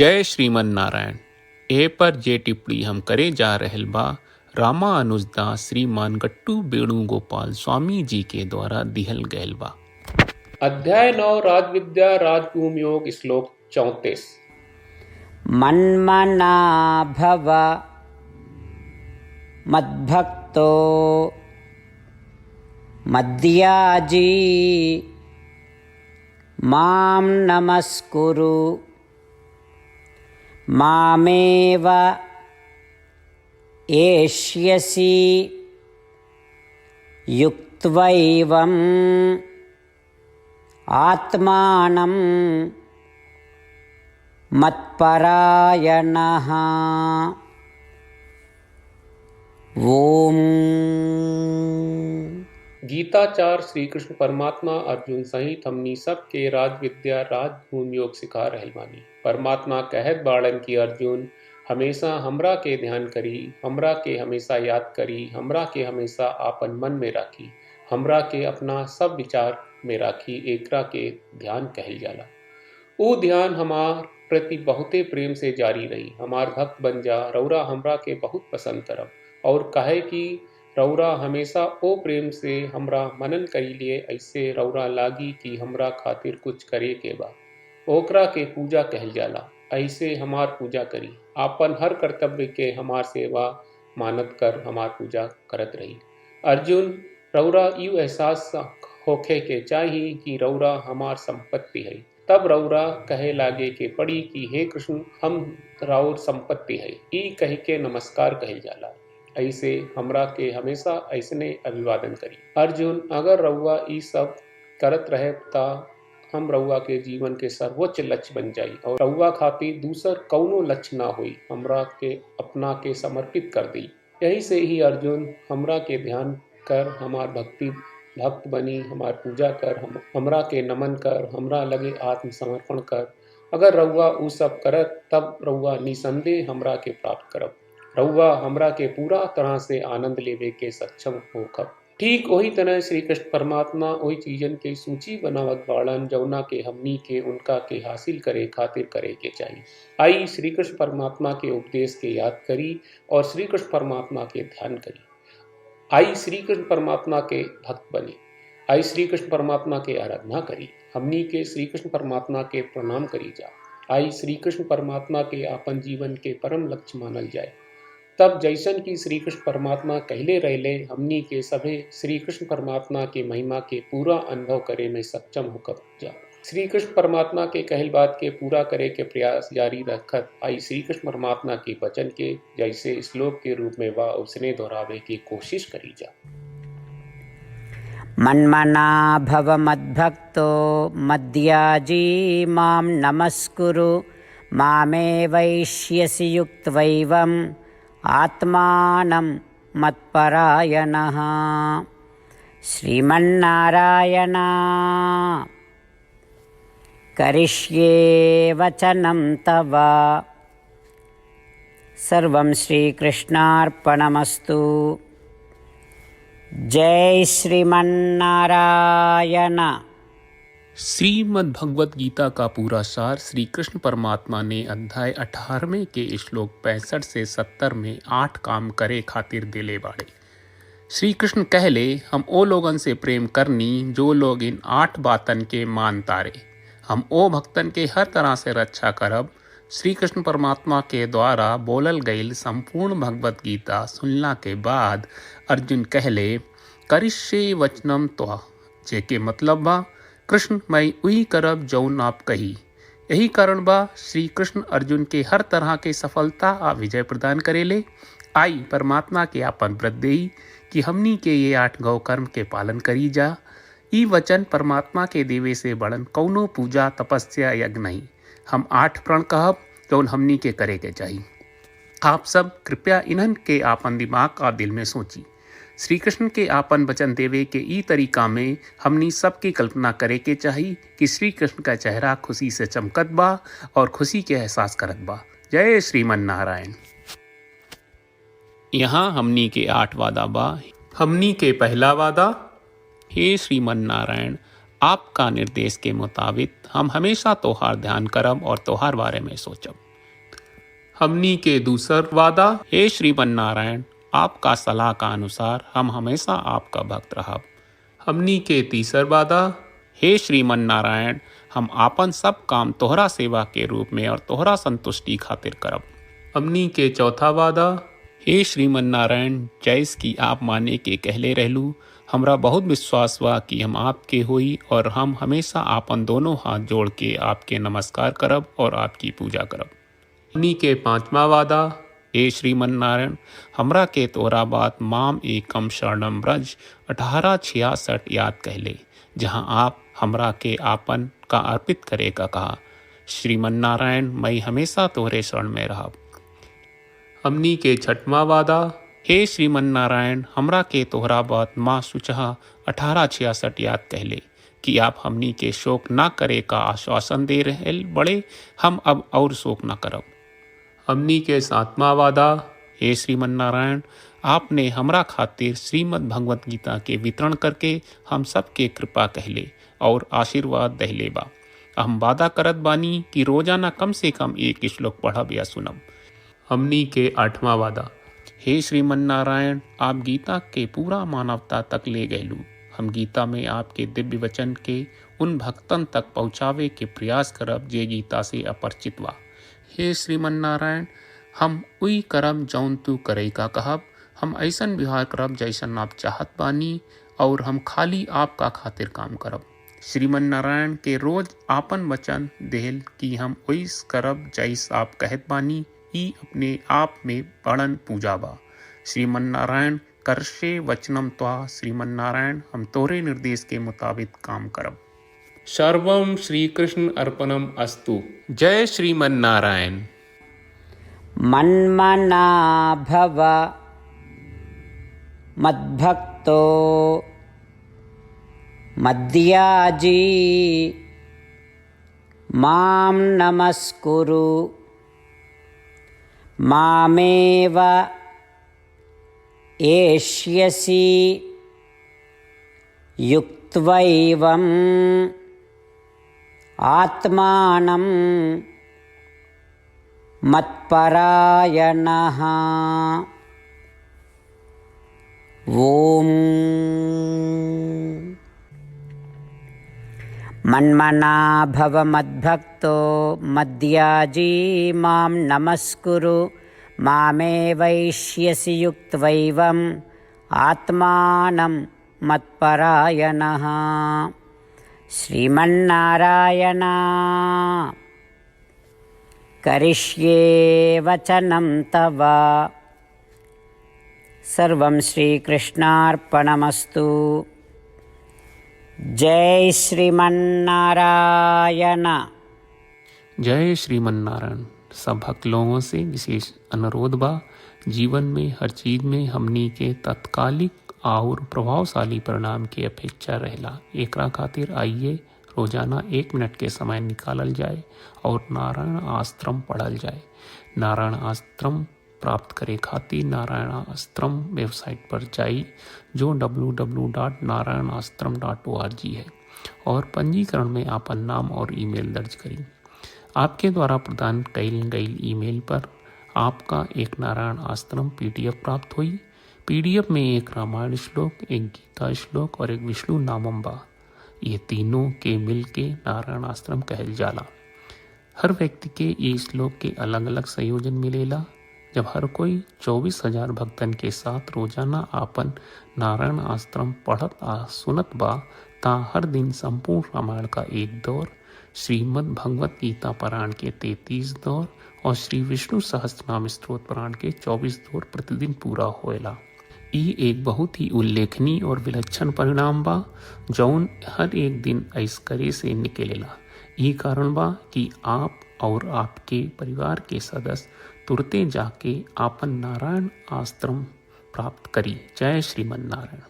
जय श्रीमन नारायण। ए पर जे टिप्पणी हम करे जा रहल बा रामानुजदास श्रीमान गट्टू वेणुगोपाल स्वामी जी के द्वारा दिहल गयल बा। अध्याय 9 राजविद्या राजगुम योग श्लोक 34। मन्मना भव मद्भक्तो मद्याजी मां नमस्कुरु मामेव एष्यसि युक्त्वैवं आत्मानं मत्परायणः। ओम। गीताचार श्री कृष्ण परमात्मा अर्जुन सहित हमनी सब के राज विद्या राजगुम योग सिखा रहल बानी। परमात्मा कहत बाड़न की अर्जुन हमेशा हमरा के ध्यान करी, हमरा के हमेशा याद करी, हमरा के हमेशा आपन मन में राखी, हमरा के अपना सब विचार में राखी, एकरा के ध्यान कहल जाला। वो ध्यान हमार प्रति बहुते प्रेम से जारी रही। हमार भक्त बन जा, रौरा हमरा के बहुत पसंद करब और कहे कि रौरा हमेशा ओ प्रेम से हमरा मनन करी लिए, ऐसे रौरा लागी कि हमरा खातिर कुछ करे के बा, ओकरा के पूजा कहल जाला। ऐसे हमार पूजा करी, आपन हर कर्तव्य के हमार सेवा मानत कर हमार पूजा करत रही। अर्जुन रौरा यू एहसास होखे के चाहिए कि रौरा हमार संपत्ति है। तब रौरा कहे लागे के पड़ी कि हे कृष्ण हम राउर संपत्ति है, ई कह के नमस्कार कहल जाला। ऐसे हमरा के हमेशा ऐसने अभिवादन करी। अर्जुन अगर रउआ ई सब करत रहे ता हम रउआ के जीवन के सर्वोच्च लक्ष्य बन जाई और रउआ खातिर दूसर कौनो लक्ष्य ना होई, हमरा के अपना के समर्पित कर दी। यही से ही अर्जुन हमरा के ध्यान कर, हमार भक्त बनी, हमार पूजा कर, हमरा के नमन कर, हमरा लगे आत्मसमर्पण कर। अगर रउआ उ सब करत तब रउआ निसंदेह हमरा के प्राप्त करब। रउआ हमरा के पूरा तरह से आनंद लेवे के सक्षम होखब। ठीक वही तरह श्री कृष्ण परमात्मा वही चीजन के सूची बनावत बाड़न जौना के हमनी के उनका के हासिल करे खातिर करे के चाहिए। आई श्री कृष्ण परमात्मा के उपदेश के याद करी और श्री कृष्ण परमात्मा के ध्यान करी। आई श्री कृष्ण परमात्मा के भक्त बने, आई श्री कृष्ण परमात्मा के आराधना करी, हमनी के श्री कृष्ण परमात्मा के प्रणाम करी जा। आई श्री कृष्ण परमात्मा के आपन जीवन के परम लक्ष्य मानल जाए। तब जैसन की श्री कृष्ण परमात्मा कहले रहले हमनी के सभे श्री कृष्ण परमात्मा के महिमा के पूरा अनुभव करे में सक्षम होकर जा। श्री कृष्ण परमात्मा के कहल बात के पूरा करे के प्रयास जारी रखत आई श्री कृष्ण परमात्मा के वचन के जैसे श्लोक के रूप में वा उसने दोहरावे की कोशिश करी जा। मन्मना भव मद्भक्तो मद्याजी मां नमस्कुरु मामे वैष्यसि युक्त्वैवं आत्मानं मत्परायणः। श्रीमन्नारायण करिष्ये वचनं तव। सर्वं श्रीकृष्णार्पणमस्तु। जय श्रीमन्नारायण। श्रीमद् भगवत गीता का पूरा सार श्री कृष्ण परमात्मा ने अध्याय 18वें के श्लोक 65 से 70 में 8 काम करे खातिर दिले बाड़े। श्री कृष्ण कहले हम ओ लोगन से प्रेम करनी जो लोग इन 8 बातन के मान तारे। हम ओ भक्तन के हर तरह से रक्षा करब। श्री कृष्ण परमात्मा के द्वारा बोलल गईल संपूर्ण भगवत गीता सुनला के बाद अर्जुन कहले करिष्ये वचनम त्वा, जेके मतलब बा कृष्ण मैं वही करब जौन आप कही। यही कारण बा श्री कृष्ण अर्जुन के हर तरह के सफलता आ विजय प्रदान करेले। आई परमात्मा के आपन व्रत देई कि हमनी के ये 8 गौ कर्म के पालन करी जा। ई वचन परमात्मा के देवे से बड़न कौनो पूजा तपस्या यज्ञ नहीं। हम 8 प्रण कहब जौन हमनी के करे के चाहिए। आप सब कृपया इन्हन के आपन दिमाग और दिल में सोची। श्री कृष्ण के आपन वचन देवे के ई तरीका में हमनी सबकी कल्पना करे के चाहिए कि श्री कृष्ण का चेहरा खुशी से चमकत बा और खुशी के एहसास करत बा। जय श्रीमन नारायण। यहाँ हमनी के 8 वादा बा। हमनी के पहला वादा, हे श्रीमन नारायण आपका निर्देश के मुताबिक हम हमेशा तोहार ध्यान करब और तोहार बारे में सोचब। हमनी के दूसर वादा, हे श्रीमन नारायण, आपका सलाह का अनुसार हम हमेशा आपका भक्त रहब। हमनी के तीसर वादा, हे श्रीमन नारायण, हम आपन सब काम तोहरा सेवा के रूप में और तोहरा संतुष्टि खातिर करब। हमनी के चौथा वादा, हे श्रीमन नारायण, जैस की आप माने के कहले रहलू, हमरा बहुत विश्वास बा कि हम आपके होई और हम हमेशा आपन दोनों हाथ जोड़ के आपके नमस्कार करब और आपकी पूजा करब। हमनी के पांचवा वादा, हे श्रीमन नारायण, हमरा के तोरा बात माम एकम शरणम ब्रज 1866 याद कहले, जहां आप हमरा के आपन का अर्पित करे का कहा। श्रीमन नारायण, मैं हमेशा तोहरे शरण में रहब। हमनी के छठवां वादा, हे श्रीमन नारायण, हमरा के तोहरा बात माँ सुचहा 1866 याद कहले कि आप हमनी के शोक ना करे का आश्वासन दे रहे बड़े, हम अब और शोक ना करब। हमनी के सातवां वादा, हे श्रीमन नारायण, आपने हमरा खातिर श्रीमद् भगवत गीता के वितरण करके हम सबके कृपा कहले और आशीर्वाद दहले बा। हम वादा करत बानी कि रोजाना कम से कम एक श्लोक पढ़ब या सुनब। हमनी के आठवां वादा, हे श्रीमन नारायण, आप गीता के पूरा मानवता तक ले गयलू। हम गीता में आपके दिव्य वचन के उन भक्तन तक पहुँचावे के प्रयास करब जे गीता से अपरिचित बा। हे श्रीमन नारायण, हम उई करब जौन तू करे का कहब। हम ऐसन व्यवहार करब जैसन आप चाहत बानी और हम खाली आपका खातिर काम करब। श्रीमन नारायण के रोज आपन वचन देहल कि हम ओइस करब जैस आप कहत बानी, ई अपने आप में बड़न पूजा बा। श्रीमन नारायण, करशे वचनम त्वा। श्रीमन नारायण, हम तोरे निर्देश के मुताबिक काम करब। सर्वम श्री कृष्ण अर्पणम अस्तु। जय श्रीमन नारायण। मन्मना भव मद्भक्तो मद्याजी मां नमस्कुरु मामेव एष्यसि युक्त्वैवं आत्मानं मत्परायणः। ओम मन्मना भव मद्भक्तो मद्याजी मां नमस्कुरु मामेवैष्यसि युक्त्वैवम् आत्मानं मत्परायणः। श्रीमन्नारायण, करिष्ये वचनं तव। सर्वं श्रीकृष्णार्पणमस्तु। जय श्रीमन्नारायण। जय श्रीमन नारायण। सब भक्त लोगों से विशेष अनुरोध बा, जीवन में हर चीज में हमनी के तत्कालिक और प्रभावशाली परिणाम की अपेक्षा रहेला। एकरा खातिर आइए रोजाना 1 मिनट के समय निकालल जाए और नारायण आश्रम पढ़ल जाए। नारायण आश्रम प्राप्त करे खातिर नारायण आश्रम वेबसाइट पर जाई, जो www.narayanashram.org है, और पंजीकरण में आपन नाम और ईमेल दर्ज करी। आपके द्वारा प्रदान कईल गई ईमेल पर आपका एक नारायण आश्रम PDF प्राप्त हुई। PDF में एक रामायण श्लोक, एक गीता श्लोक और एक विष्णु नामम बा। ये तीनों के मिल के नारायण आश्रम कहल जाला। हर व्यक्ति के ये श्लोक के अलग अलग संयोजन मिलेला। जब हर कोई 24,000 भक्तन के साथ रोजाना आपन नारायण आश्रम पढ़त आ सुनत बा, ता हर दिन संपूर्ण रामायण का 1 दौर, श्रीमद् भगवत गीता पारायण के 33 दौर और श्री विष्णु सहस्त्रनाम स्तोत्र पारायण के 24 दौर प्रतिदिन पूरा होएला। ई एक बहुत ही उल्लेखनीय और विलक्षण परिणाम बा, जौन हर एक दिन ऐसकरे से निकलेला। ई कारण बा कि आप और आपके परिवार के सदस्य तुरते जाके आपन नारायण आश्रम प्राप्त करी। जय श्रीमन नारायण।